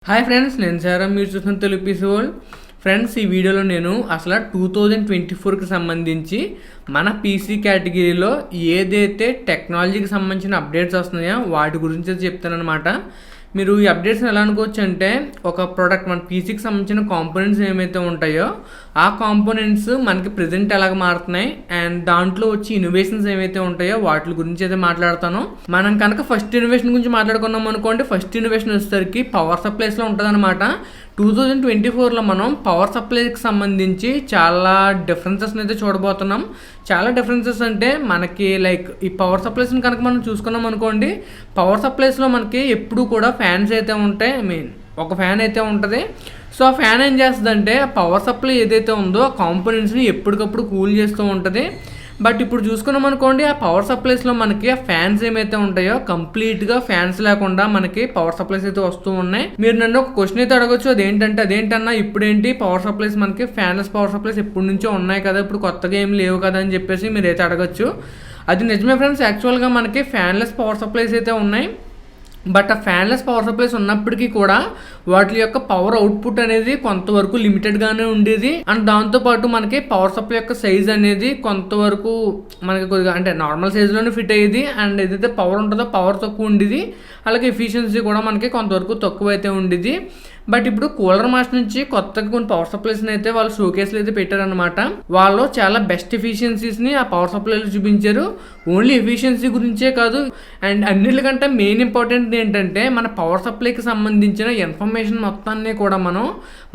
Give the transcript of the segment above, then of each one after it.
Hi friends, నేను సారా, మీరు చూస్తున్న తెలుగు పీసీ వరల్డ్. ఫ్రెండ్స్, ఈ వీడియోలో నేను అసలు 2024కి సంబంధించి మన పీసీ కేటగిరీలో ఏదైతే టెక్నాలజీకి సంబంధించిన అప్డేట్స్ వస్తున్నాయో వాటి గురించి చెప్తానమాట. మీరు ఈ అప్డేట్స్ని ఎలా అనుకోవచ్చు అంటే, ఒక ప్రోడక్ట్ మన పీసీకి సంబంధించిన కాంపోనెంట్స్ ఏమైతే ఉంటాయో ఆ కాంపోనెంట్స్ మనకి ప్రజెంట్ ఎలాగ మారుతున్నాయి అండ్ దాంట్లో వచ్చి ఇన్నోవేషన్స్ ఏమైతే ఉంటాయో వాటి గురించి అయితే మాట్లాడతాను. మనం కనుక ఫస్ట్ ఇన్నోవేషన్ గురించి మాట్లాడుకున్నాం అనుకోండి, ఫస్ట్ ఇన్నోవేషన్ వచ్చేసరికి పవర్ సప్లైస్లో ఉంటుంది అనమాట. 2024లో మనం పవర్ సప్లైకి సంబంధించి చాలా డిఫరెన్సెస్ని అయితే చూడబోతున్నాం. చాలా డిఫరెన్సెస్ అంటే మనకి లైక్ ఈ పవర్ సప్లైస్ని కనుక మనం చూసుకున్నాం అనుకోండి, పవర్ సప్లైస్లో మనకి ఎప్పుడు కూడా ఫ్యాన్స్ అయితే ఉంటాయి. ఒక ఫ్యాన్ అయితే ఉంటుంది. సో ఆ ఫ్యాన్ ఏం చేస్తుందంటే పవర్ సప్లై ఏదైతే ఉందో ఆ కాంపోనెంట్స్ని ఎప్పటికప్పుడు కూల్ చేస్తూ ఉంటుంది. బట్ ఇప్పుడు చూసుకున్నాం అనుకోండి, ఆ పవర్ సప్లైస్లో మనకి ఆ ఫ్యాన్స్ ఏమైతే ఉంటాయో కంప్లీట్గా ఫ్యాన్స్ లేకుండా మనకి పవర్ సప్లైస్ అయితే వస్తూ ఉన్నాయి. మీరు నన్ను ఒక క్వశ్చన్ అయితే అడగచ్చు, అదేంటన్నా ఇప్పుడేంటి పవర్ సప్లైస్ మనకి ఫ్యాన్లెస్ పవర్ సప్లైస్ ఎప్పటి నుంచో ఉన్నాయి కదా, ఇప్పుడు కొత్తగా ఏం లేవు కదా అని చెప్పేసి మీరు అయితే అడగచ్చు. అది నిజమే ఫ్రెండ్స్. యాక్చువల్గా మనకి ఫ్యాన్లెస్ పవర్ సప్లైస్ అయితే ఉన్నాయి. బట్ ఆ ఫ్యాన్లెస్ పవర్ సప్లైస్ ఉన్నప్పటికీ కూడా వాటి యొక్క పవర్ అవుట్పుట్ అనేది కొంతవరకు లిమిటెడ్గానే ఉండేది. అండ్ దాంతోపాటు మనకి పవర్ సప్లై యొక్క సైజ్ అనేది కొంతవరకు మనకి కొద్దిగా అంటే నార్మల్ సైజులోనే ఫిట్ అయ్యేది. అండ్ ఏదైతే పవర్ ఉంటుందో పవర్ తక్కువ ఉండేది. అలాగే ఎఫిషియన్సీ కూడా మనకి కొంతవరకు తక్కువ అయితే ఉండేది. బట్ ఇప్పుడు కూలర్ మాస్టర్ నుంచి కొత్తగా కొన్ని పవర్ సప్లైస్ని అయితే వాళ్ళు షోకేస్లు అయితే పెట్టారనమాట. వాళ్ళు చాలా బెస్ట్ ఎఫిషియన్సీస్ని ఆ పవర్ సప్లైలో చూపించారు. ఓన్లీ ఎఫిషియన్సీ గురించే కాదు, అండ్ అన్నిటికంటే మెయిన్ ఇంపార్టెంట్ ఏంటంటే మన పవర్ సప్లైకి సంబంధించిన ఇన్ఫర్మేషన్ మొత్తాన్ని కూడా మనం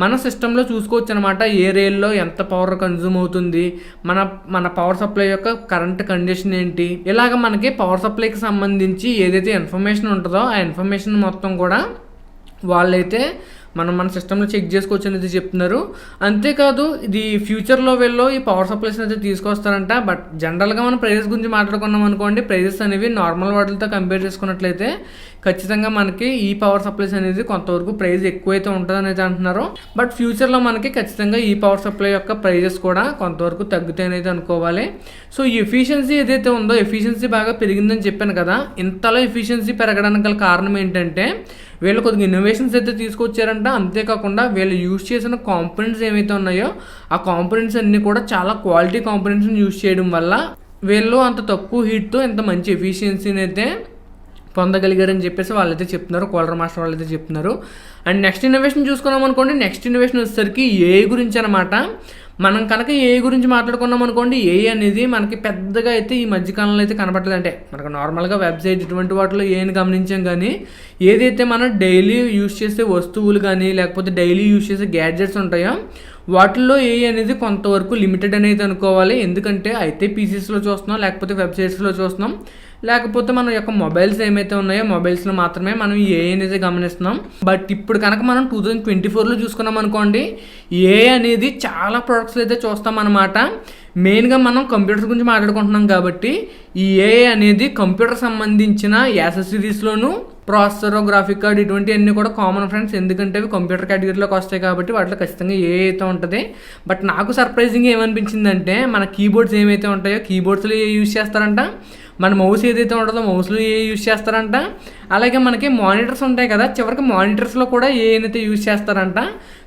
మన సిస్టంలో చూసుకోవచ్చు అనమాట. ఏ రేల్లో ఎంత పవర్ కన్జ్యూమ్ అవుతుంది, మన పవర్ సప్లై యొక్క కరెంట్ కండిషన్ ఏంటి, ఇలాగ మనకి పవర్ సప్లైకి సంబంధించి ఏదైతే ఇన్ఫర్మేషన్ ఉంటుందో ఆ ఇన్ఫర్మేషన్ మొత్తం కూడా వాళ్ళైతే మన సిస్టంలో చెక్ చేసుకోవచ్చు అనేది చెప్తున్నారు. అంతేకాదు ఇది ఫ్యూచర్లో వీళ్ళు ఈ పవర్ సప్లైస్ అయితే తీసుకొస్తారంట. బట్ జనరల్గా మనం ప్రైజెస్ గురించి మాట్లాడుకున్నాం అనుకోండి, ప్రైజెస్ అనేవి నార్మల్ వాటితో కంపేర్ చేసుకున్నట్లయితే ఖచ్చితంగా మనకి ఈ పవర్ సప్లైస్ అనేది కొంతవరకు ప్రైస్ ఎక్కువైతే ఉంటుందని అయితే అంటున్నారు. బట్ ఫ్యూచర్లో మనకి ఖచ్చితంగా ఈ పవర్ సప్లై యొక్క ప్రైజెస్ కూడా కొంతవరకు తగ్గుతాయని అయితే అనుకోవాలి. సో ఈ ఎఫిషియన్సీ ఏదైతే ఉందో ఎఫిషియన్సీ బాగా పెరిగిందని చెప్పాను కదా. ఇంతలో ఎఫిషియన్సీ పెరగడానికి గల కారణం ఏంటంటే వీళ్ళు కొద్దిగా ఇన్నోవేషన్స్ అయితే తీసుకొచ్చారంట. అంతేకాకుండా వీళ్ళు యూజ్ చేసిన కాంపోనెంట్స్ ఏమైతే ఉన్నాయో ఆ కాంపోనెంట్స్ అన్నీ కూడా చాలా క్వాలిటీ కాంపోనెంట్స్ని యూజ్ చేయడం వల్ల వీళ్ళు అంత తక్కువ హీట్తో ఇంత మంచి ఎఫిషియన్సీని అయితే పొందగలిగారని చెప్పేసి వాళ్ళైతే చెప్తున్నారు, కూలర్ మాస్టర్ వాళ్ళైతే చెప్తున్నారు. అండ్ నెక్స్ట్ ఇన్నోవేషన్ చూసుకున్నాం అనుకోండి, నెక్స్ట్ ఇన్నోవేషన్ వచ్చేసరికి ఏఐ గురించి అనమాట. మనం కనుక ఏఐ గురించి మాట్లాడుకున్నాం అనుకోండి, ఏఐ అనేది మనకి పెద్దగా అయితే ఈ మధ్యకాలంలో అయితే కనపడలేదు. అంటే మనకు నార్మల్గా వెబ్సైట్ ఇటువంటి వాటిలో ఏఐని గమనించాం, కానీ ఏదైతే మనం డైలీ యూజ్ చేసే వస్తువులు కానీ లేకపోతే డైలీ యూజ్ చేసే గ్యాడ్జెట్స్ ఉంటాయో వాటిల్లో ఏఐ అనేది కొంతవరకు లిమిటెడ్ అనేది అనుకోవాలి. ఎందుకంటే అయితే పీసీస్లో చూస్తున్నాం, లేకపోతే వెబ్సైట్స్లో చూస్తున్నాం, లేకపోతే మన యొక్క మొబైల్స్ ఏమైతే ఉన్నాయో మొబైల్స్లో మాత్రమే మనం ఏఐ అనేది గమనిస్తున్నాం. బట్ ఇప్పుడు కనుక మనం 2024లో చూసుకున్నాం అనుకోండి, ఏఐ అనేది చాలా ప్రొడక్ట్స్ అయితే చూస్తాం అనమాట. మెయిన్గా మనం కంప్యూటర్స్ గురించి మాట్లాడుకుంటున్నాం కాబట్టి ఈ ఏఐ అనేది కంప్యూటర్ సంబంధించిన యాక్సెసరీస్లోను ప్రాసెసర్, గ్రాఫిక్ కార్డ్ ఇటువంటివన్నీ కూడా కామన్ ఫ్రెండ్స్. ఎందుకంటే అవి కంప్యూటర్ కేటగిరీలోకి వస్తాయి కాబట్టి వాటిలో ఖచ్చితంగా ఏఐ అయితే ఉంటుంది. బట్ నాకు సర్ప్రైజింగ్ ఏమనిపించిందంటే మన కీబోర్డ్స్ ఏమైతే ఉంటాయో కీబోర్డ్స్లో ఏ యూజ్ చేస్తారంట, మన మౌస్ ఏదైతే ఉంటుందో మౌస్లో ఏ యూజ్ చేస్తారంట, అలాగే మనకి మానిటర్స్ ఉంటాయి కదా, చివరికి మానిటర్స్లో కూడా ఏఐనైతే యూజ్ చేస్తారంట.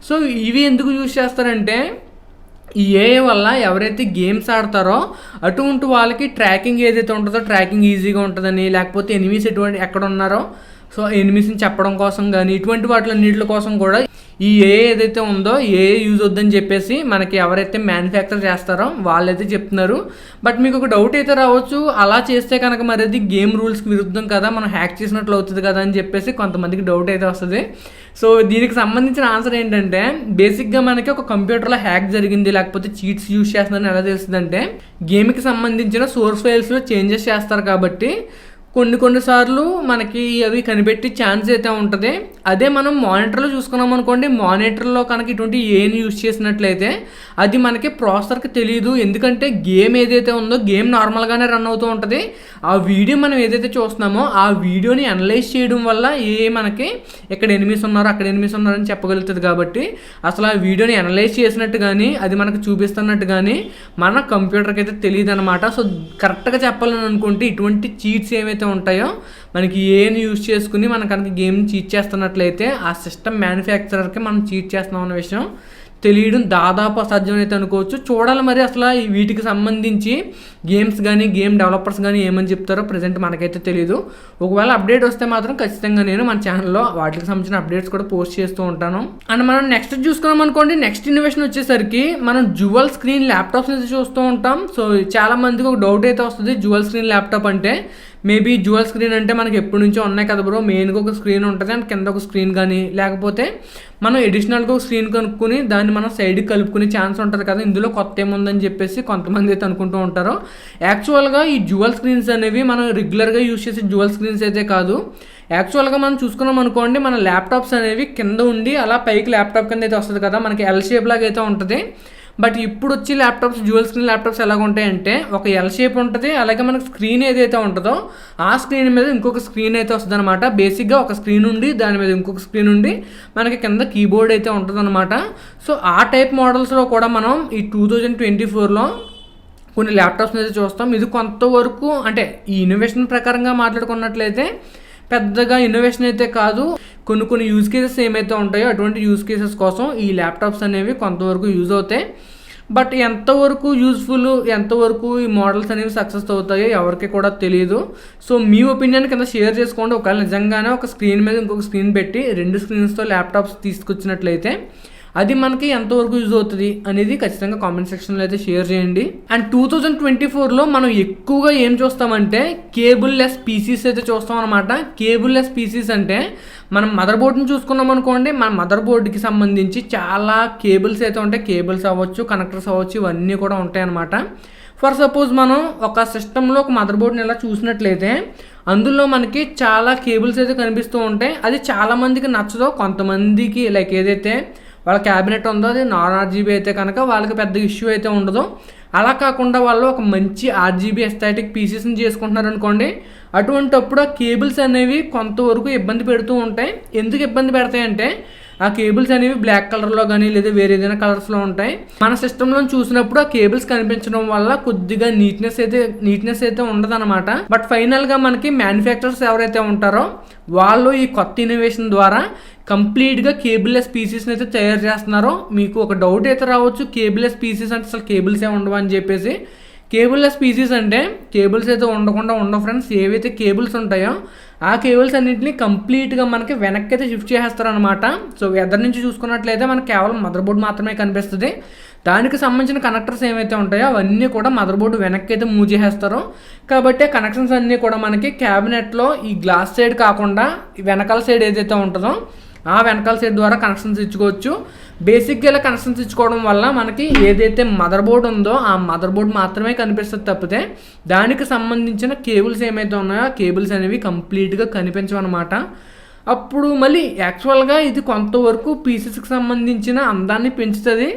సో ఇవి ఎందుకు యూజ్ చేస్తారంటే ఈ ఏఐ వల్ల ఎవరైతే గేమ్స్ ఆడతారో అటువంటి వాళ్ళకి ట్రాకింగ్ ఏదైతే ఉంటుందో ట్రాకింగ్ ఈజీగా ఉంటుందని, లేకపోతే ఎనిమీస్ ఎక్కడ ఉన్నారో సో ఎనిమీస్ని చెప్పడం కోసం కానీ ఇటువంటి వాటిలన్నిటి కోసం కూడా ఈ ఏఐ ఏదైతే ఉందో ఏఐ యూజ్ వద్దని చెప్పేసి మనకి ఎవరైతే మ్యానుఫ్యాక్చర్ చేస్తారో వాళ్ళైతే చెప్తున్నారు. బట్ మీకు ఒక డౌట్ అయితే రావచ్చు, అలా చేస్తే కనుక మరి అది గేమ్ రూల్స్కి విరుద్ధం కదా, మనం హ్యాక్ చేసినట్లు అవుతుంది కదా అని చెప్పేసి కొంతమందికి డౌట్ అయితే వస్తుంది. సో దీనికి సంబంధించిన ఆన్సర్ ఏంటంటే, బేసిక్గా మనకి ఒక కంప్యూటర్లో హ్యాక్ జరిగింది లేకపోతే చీట్స్ యూజ్ చేస్తుందని ఎలా తెలుస్తుందంటే, గేమ్కి సంబంధించిన సోర్స్ ఫైల్స్లో చేంజెస్ చేస్తారు కాబట్టి కొన్నిసార్లు మనకి అవి కనిపెట్టి ఛాన్స్ అయితే ఉంటుంది. అదే మనం మానిటర్లో చూసుకున్నాం అనుకోండి, మానిటర్లో కనుక ఇటువంటి ఏని యూజ్ చేసినట్లయితే అది మనకి ప్రాసెసర్కి తెలియదు. ఎందుకంటే గేమ్ ఏదైతే ఉందో గేమ్ నార్మల్గానే రన్ అవుతూ ఉంటుంది. ఆ వీడియో మనం ఏదైతే చూస్తున్నామో ఆ వీడియోని అనలైజ్ చేయడం వల్ల మనకి ఇక్కడ ఎనిమిస్ ఉన్నారు అక్కడ ఎనిమిస్ ఉన్నారని చెప్పగలుగుతుంది. కాబట్టి అసలు ఆ వీడియోని అనలైజ్ చేసినట్టు కానీ అది మనకు చూపిస్తున్నట్టు కానీ మన కంప్యూటర్కి అయితే తెలియదు అనమాట. సో కరెక్ట్గా చెప్పాలని అనుకుంటే ఇటువంటి చీట్స్ ఏమైతే ఏవైతే ఉంటాయో మనకి ఏని యూజ్ చేసుకుని మనం కనుక గేమ్ని చీట్ చేస్తున్నట్లయితే ఆ సిస్టమ్ మ్యానుఫ్యాక్చరర్కి మనం చీట్ చేస్తున్నాం అన్న విషయం తెలియడం దాదాపు అసాధ్యం అయితే అనుకోవచ్చు. చూడాలి మరి అసలు వీటికి సంబంధించి గేమ్స్ కానీ గేమ్ డెవలపర్స్ కానీ ఏమని చెప్తారో ప్రజెంట్ మనకైతే తెలియదు. ఒకవేళ అప్డేట్ వస్తే మాత్రం ఖచ్చితంగా నేను మన ఛానల్లో వాటికి సంబంధించిన అప్డేట్స్ కూడా పోస్ట్ చేస్తూ ఉంటాను. అండ్ మనం నెక్స్ట్ చూసుకున్నాం అనుకోండి, నెక్స్ట్ ఇన్నోవేషన్ వచ్చేసరికి మనం డ్యూయల్ స్క్రీన్ ల్యాప్టాప్స్ అయితే చూస్తూ ఉంటాం. సో చాలా మందికి ఒక డౌట్ అయితే వస్తుంది, డ్యూయల్ స్క్రీన్ ల్యాప్టాప్ అంటే మేబీ డ్యూయల్ స్క్రీన్ అంటే మనకి ఎప్పటి నుంచో ఉన్నాయి కదా బ్రో, మెయిన్గా ఒక స్క్రీన్ ఉంటుంది అండ్ కింద ఒక స్క్రీన్ కానీ లేకపోతే మనం ఎడిషనల్గా ఒక స్క్రీన్ కనుక్కొని దాన్ని మనం సైడ్కి కలుపుకునే ఛాన్స్ ఉంటుంది కదా, ఇందులో కొత్త ఏముందని చెప్పేసి కొంతమంది అయితే అనుకుంటూ ఉంటారు. యాక్చువల్గా ఈ డ్యూయల్ స్క్రీన్స్ అనేవి మనం రెగ్యులర్గా యూజ్ చేసే డ్యూయల్ స్క్రీన్స్ అయితే కాదు. యాక్చువల్గా మనం చూసుకున్నాం అనుకోండి, మన ల్యాప్టాప్స్ అనేవి కింద ఉండి అలా పైకి ల్యాప్టాప్ కింద అయితే వస్తుంది కదా, మనకి ఎల్ షేప్ లాగా అయితే ఉంటుంది. బట్ ఇప్పుడు వచ్చి ల్యాప్టాప్స్ డ్యూయల్ స్క్రీన్ ల్యాప్టాప్స్ ఎలాగ ఉంటాయంటే ఒక ఎల్ షేప్ ఉంటుంది, అలాగే మనకు స్క్రీన్ ఏదైతే ఉంటుందో ఆ స్క్రీన్ మీద ఇంకొక స్క్రీన్ అయితే వస్తుంది అనమాట. బేసిక్గా ఒక స్క్రీన్ ఉండి దాని మీద ఇంకొక స్క్రీన్ ఉండి మనకి కింద కీబోర్డ్ అయితే ఉంటుంది అనమాట. సో ఆ టైప్ మోడల్స్లో కూడా మనం ఈ 2024లో కొన్ని ల్యాప్టాప్స్ని అయితే చూస్తాం. ఇది కొంతవరకు అంటే ఈ ఇన్నోవేషన్ ప్రకారంగా మాట్లాడుకున్నట్లయితే పెద్దగా ఇన్నోవేషన్ అయితే కాదు. కొన్ని యూజ్ కేసెస్ ఏమైతే ఉంటాయో అటువంటి యూజ్ కేసెస్ కోసం ఈ ల్యాప్టాప్స్ అనేవి కొంతవరకు యూజ్ అవుతాయి. బట్ ఎంతవరకు యూజ్ఫుల్, ఎంతవరకు ఈ మోడల్స్ అనేవి సక్సెస్ అవుతాయో ఎవరికి కూడా తెలియదు. సో మీ ఒపీనియన్ కింద షేర్ చేసుకోండి. ఒకవేళ నిజంగానే ఒక స్క్రీన్ మీద ఇంకొక స్క్రీన్ పెట్టి 2 స్క్రీన్స్తో ల్యాప్టాప్స్ తీసుకొచ్చినట్లయితే అది మనకి ఎంతవరకు యూజ్ అవుతుంది అనేది ఖచ్చితంగా కామెంట్ సెక్షన్లో అయితే షేర్ చేయండి. అండ్ 2024లో మనం ఎక్కువగా ఏం చూస్తామంటే కేబుల్ లెస్ పీసీస్ అయితే చూస్తాం అనమాట. కేబుల్ లెస్ పీసీస్ అంటే మనం మదర్ బోర్డ్ని చూసుకున్నాం అనుకోండి, మన మదర్ బోర్డ్కి సంబంధించి చాలా కేబుల్స్ అయితే ఉంటాయి. కేబుల్స్ అవ్వచ్చు, కనెక్టర్స్ అవ్వచ్చు, ఇవన్నీ కూడా ఉంటాయి అన్నమాట. ఫర్ సపోజ్ మనం ఒక సిస్టంలో ఒక మదర్ బోర్డ్ని ఇలా చూసినట్లయితే అందులో మనకి చాలా కేబుల్స్ అయితే కనిపిస్తూ ఉంటాయి. అది చాలామందికి నచ్చదు. కొంతమందికి లైక్ ఏదైతే వాళ్ళ క్యాబినెట్ ఉందో అది నాన్ ఆర్జీబీ అయితే కనుక వాళ్ళకి పెద్ద ఇష్యూ అయితే ఉండదు. అలా కాకుండా వాళ్ళు ఒక మంచి ఆర్జీబీ ఎస్థెటిక్ పీసెస్ని చేసుకుంటున్నారు అనుకోండి, అటువంటప్పుడు ఆ కేబుల్స్ అనేవి కొంతవరకు ఇబ్బంది పెడుతూ ఉంటాయి. ఎందుకు ఇబ్బంది పెడతాయంటే ఆ కేబుల్స్ అనేవి బ్లాక్ కలర్లో కానీ లేదా వేరే ఏదైనా కలర్స్లో ఉంటాయి. మన సిస్టంలో చూసినప్పుడు ఆ కేబుల్స్ కనిపించడం వల్ల కొద్దిగా నీట్నెస్ అయితే ఉండదన్నమాట. బట్ ఫైనల్గా మనకి మ్యానుఫ్యాక్చరర్స్ ఎవరైతే ఉంటారో వాళ్ళు ఈ కొత్త ఇన్నోవేషన్ ద్వారా కంప్లీట్గా కేబుల్లెస్ పీసెస్ని అయితే తయారు చేస్తున్నారో. మీకు ఒక డౌట్ అయితే రావచ్చు, కేబుల్లెస్ పీసెస్ అంటే అసలు కేబుల్స్ ఏ ఉండవు అని చెప్పేసి. కేబుల్లెస్ పీసెస్ అంటే కేబుల్స్ అయితే ఉండకుండా ఉండవు ఫ్రెండ్స్. ఏవైతే కేబుల్స్ ఉంటాయో ఆ కేబుల్స్ అన్నింటినీ కంప్లీట్గా మనకి వెనక్కి అయితే షిఫ్ట్ చేసేస్తారనమాట. సో ఎదర్ నుంచి చూసుకున్నట్లయితే మనకి కేవలం మదర్ బోర్డ్ మాత్రమే కనిపిస్తుంది. దానికి సంబంధించిన కనెక్టర్స్ ఏవైతే ఉంటాయో అవన్నీ కూడా మదర్ బోర్డు వెనక్కి అయితే మూవ్ చేసేస్తారు. కాబట్టి ఆ కనెక్షన్స్ అన్నీ కూడా మనకి క్యాబినెట్లో ఈ గ్లాస్ సైడ్ కాకుండా వెనకాల సైడ్ ఏదైతే ఉంటుందో ఆ వెనకాల సైడ్ ద్వారా కనెక్షన్స్ ఇచ్చుకోవచ్చు. బేసిక్గా ఇలా కనెక్షన్స్ ఇచ్చుకోవడం వల్ల మనకి ఏదైతే మదర్ బోర్డు ఉందో ఆ మదర్ బోర్డు మాత్రమే కనిపిస్తుంది తప్పితే దానికి సంబంధించిన కేబుల్స్ ఏమైతే ఉన్నాయో ఆ కేబుల్స్ అనేవి కంప్లీట్గా కనిపించవన్నమాట. అప్పుడు మళ్ళీ యాక్చువల్గా ఇది కొంతవరకు పీసెస్కి సంబంధించిన అందాన్ని పెంచుతుంది,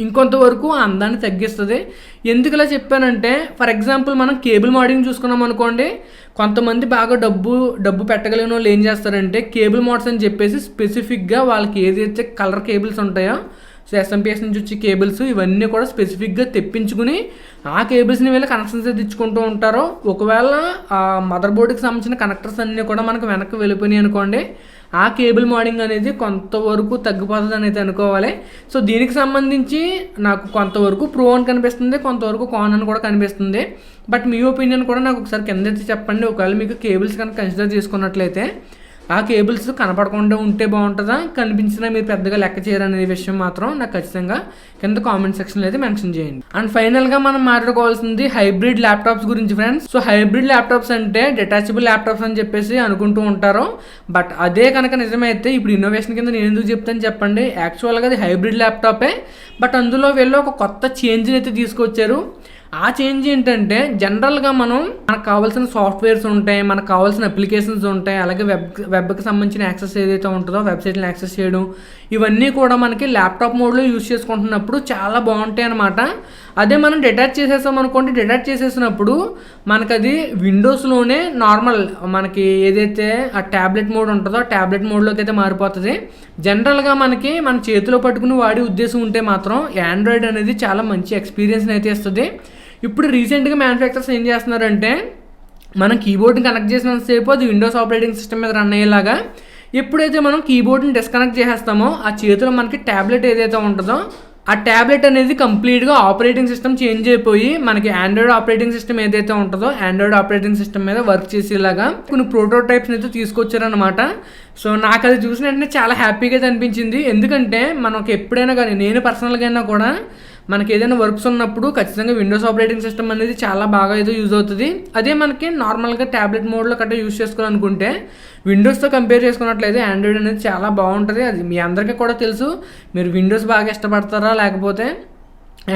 ఇంకొంతవరకు ఆ అందాన్ని తగ్గిస్తుంది. ఎందుకు ఇలా చెప్పానంటే ఫర్ ఎగ్జాంపుల్ మనం కేబుల్ మోడలింగ్ చూసుకున్నాం అనుకోండి, కొంతమంది బాగా డబ్బు పెట్టగలిగిన వాళ్ళు ఏం చేస్తారంటే కేబుల్ మోడ్స్ అని చెప్పేసి స్పెసిఫిక్గా వాళ్ళకి ఏదైతే కలర్ కేబుల్స్ ఉంటాయో, సో ఎస్ఎంపిఎస్ నుంచి వచ్చే కేబుల్స్ ఇవన్నీ కూడా స్పెసిఫిక్గా తెప్పించుకుని ఆ కేబుల్స్ని వీళ్ళు కనెక్షన్స్ అయితే ఇచ్చుకుంటూ ఉంటారు. ఒకవేళ ఆ మదర్ బోర్డుకి సంబంధించిన కనెక్టర్స్ అన్నీ కూడా మనకు వెనక్కి వెళ్ళిపోయినాయి అనుకోండి, ఆ కేబుల్ మోడింగ్ అనేది కొంతవరకు తగ్గిపోతుంది అని అయితే అనుకోవాలి. సో దీనికి సంబంధించి నాకు కొంతవరకు ప్రో అని కనిపిస్తుంది, కొంతవరకు కాన్ అని కూడా కనిపిస్తుంది. బట్ మీ ఒపీనియన్ కూడా నాకు ఒకసారి కింద అయితే చెప్పండి. ఒకవేళ మీకు కేబుల్స్ కనుక కన్సిడర్ చేసుకున్నట్లయితే ఆ కేబుల్స్ కనపడకుండా ఉంటే బాగుంటుందా, కనిపించినా మీరు పెద్దగా లెక్క చేయరనే విషయం మాత్రం నాకు ఖచ్చితంగా కింద కామెంట్ సెక్షన్లో అయితే మెన్షన్ చేయండి. అండ్ ఫైనల్గా మనం మాట్లాడుకోవాల్సింది హైబ్రిడ్ ల్యాప్టాప్స్ గురించి ఫ్రెండ్స్. సో హైబ్రిడ్ ల్యాప్టాప్స్ అంటే డిటాచబుల్ ల్యాప్టాప్స్ అని చెప్పేసి అనుకుంటూ ఉంటారు. బట్ అదే కనుక నిజమైతే ఇప్పుడు ఇన్నోవేషన్ కింద నేను ఎందుకు చెప్తాను చెప్పండి. యాక్చువల్గా అది హైబ్రిడ్ ల్యాప్టాపే, బట్ అందులో వీళ్ళు ఒక కొత్త చేంజ్ని అయితే తీసుకొచ్చారు. ఆ చేంజ్ ఏంటంటే జనరల్గా మనకు కావాల్సిన సాఫ్ట్వేర్స్ ఉంటాయి, మనకు కావాల్సిన అప్లికేషన్స్ ఉంటాయి, అలాగే వెబ్కి సంబంధించిన యాక్సెస్ ఏదైతే ఉంటుందో వెబ్సైట్ని యాక్సెస్ చేయడం ఇవన్నీ కూడా మనకి ల్యాప్టాప్ మోడ్లో యూజ్ చేసుకుంటున్నప్పుడు చాలా బాగుంటాయి అన్నమాట. అదే మనం డిటాచ్ చేసేసాం అనుకోండి, డిటాచ్ చేసేసినప్పుడు మనకు అది విండోస్లోనే నార్మల్ మనకి ఏదైతే ఆ ట్యాబ్లెట్ మోడ్ ఉంటుందో ఆ ట్యాబ్లెట్ మోడ్లోకి అయితే మారిపోతుంది. జనరల్గా మనకి మన చేతిలో పట్టుకుని వాడే ఉద్దేశం ఉంటే మాత్రం ఆండ్రాయిడ్ అనేది చాలా మంచి ఎక్స్పీరియన్స్ని అయితే ఇస్తుంది. ఇప్పుడు రీసెంట్గా మ్యానుఫ్యాక్చరర్స్ ఏం చేస్తున్నారంటే మనం కీబోర్డ్ని కనెక్ట్ చేసినంతసేపు అది విండోస్ ఆపరేటింగ్ సిస్టమ్ మీద రన్ అయ్యేలాగా, ఎప్పుడైతే మనం కీబోర్డ్ని డిస్కనెక్ట్ చేసేస్తామో ఆ చేతిలో మనకి ట్యాబ్లెట్ ఏదైతే ఉంటుందో ఆ ట్యాబ్లెట్ అనేది కంప్లీట్గా ఆపరేటింగ్ సిస్టమ్ చేంజ్ అయిపోయి మనకి ఆండ్రాయిడ్ ఆపరేటింగ్ సిస్టమ్ ఏదైతే ఉంటుందో ఆండ్రాయిడ్ ఆపరేటింగ్ సిస్టమ్ మీద వర్క్ చేసేలాగా కొన్ని ప్రోటోటైప్స్ని అయితే తీసుకొచ్చారనమాట. సో నాకు అది చూసిన వెంటనే చాలా హ్యాపీగా అయితే అనిపించింది. ఎందుకంటే మనకు ఎప్పుడైనా కానీ, నేను పర్సనల్గా అయినా కూడా మనకి ఏదైనా వర్క్స్ ఉన్నప్పుడు ఖచ్చితంగా విండోస్ ఆపరేటింగ్ సిస్టమ్ అనేది చాలా బాగా అయితే యూజ్ అవుతుంది. అదే మనకి నార్మల్గా ట్యాబ్లెట్ మోడ్లో కట్ట యూజ్ చేసుకోవాలనుకుంటే విండోస్తో కంపేర్ చేసుకున్నట్లయితే ఆండ్రాయిడ్ అనేది చాలా బాగుంటుంది. అది మీ అందరికీ కూడా తెలుసు. మీరు విండోస్ బాగా ఇష్టపడతారా లేకపోతే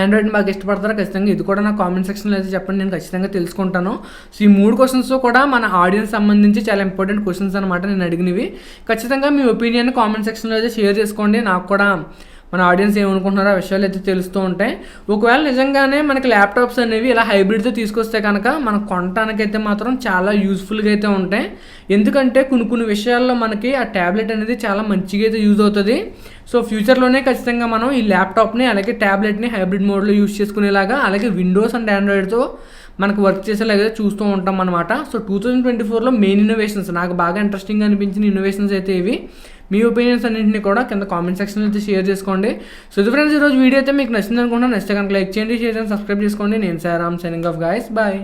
ఆండ్రాయిడ్ని బాగా ఇష్టపడతారా, ఖచ్చితంగా ఇది కూడా నా కామెంట్ సెక్షన్లో అయితే చెప్పండి, నేను ఖచ్చితంగా తెలుసుకుంటాను. సో ఈ 3 క్వశ్చన్స్ కూడా మన ఆడియన్స్ సంబంధించి చాలా ఇంపార్టెంట్ క్వశ్చన్స్ అనమాట నేను అడిగినవి. ఖచ్చితంగా మీ ఒపీనియన్ కామెంట్ సెక్షన్లో అయితే షేర్ చేసుకోండి. నాకు కూడా మన ఆడియన్స్ ఏమనుకుంటున్నారో ఆ విషయాలు అయితే తెలుస్తూ ఉంటాయి. ఒకవేళ నిజంగానే మనకి ల్యాప్టాప్స్ అనేవి ఇలా హైబ్రిడ్తో తీసుకొస్తే కనుక మనం కొనటానికైతే మాత్రం చాలా యూస్ఫుల్గా అయితే ఉంటాయి. ఎందుకంటే కొన్ని విషయాల్లో మనకి ఆ ట్యాబ్లెట్ అనేది చాలా మంచిగా అయితే యూజ్ అవుతుంది. సో ఫ్యూచర్లోనే ఖచ్చితంగా మనం ఈ ల్యాప్టాప్ని అలాగే ట్యాబ్లెట్ని హైబ్రిడ్ మోడ్లో యూజ్ చేసుకునేలాగా, అలాగే విండోస్ అండ్ ఆండ్రాయిడ్తో మనకు వర్క్ చేసేలాగా చూస్తూ ఉంటాం అనమాట. సో 2024లో మెయిన్ ఇన్నోవేషన్స్, నాకు బాగా ఇంట్రెస్టింగ్ అనిపించిన ఇన్నోవేషన్స్ అయితే ఇవి. మీ ఒపీనియన్స్ అన్నింటినీ కూడా కింద కామెంట్ సెక్షన్లో అయితే షేర్ చేసుకోండి. సో ఇది ఫ్రెండ్స్, ఈరోజు వీడియో అయితే మీకు నచ్చింది అనుకుంటున్నాను. నచ్చితే కనుక లైక్ చేయండి, షేర్ చేయండి, సబ్స్క్రైబ్ చేసుకోండి. నేను సారామ్ సైనింగ్ ఆఫ్ గైస్, బాయ్.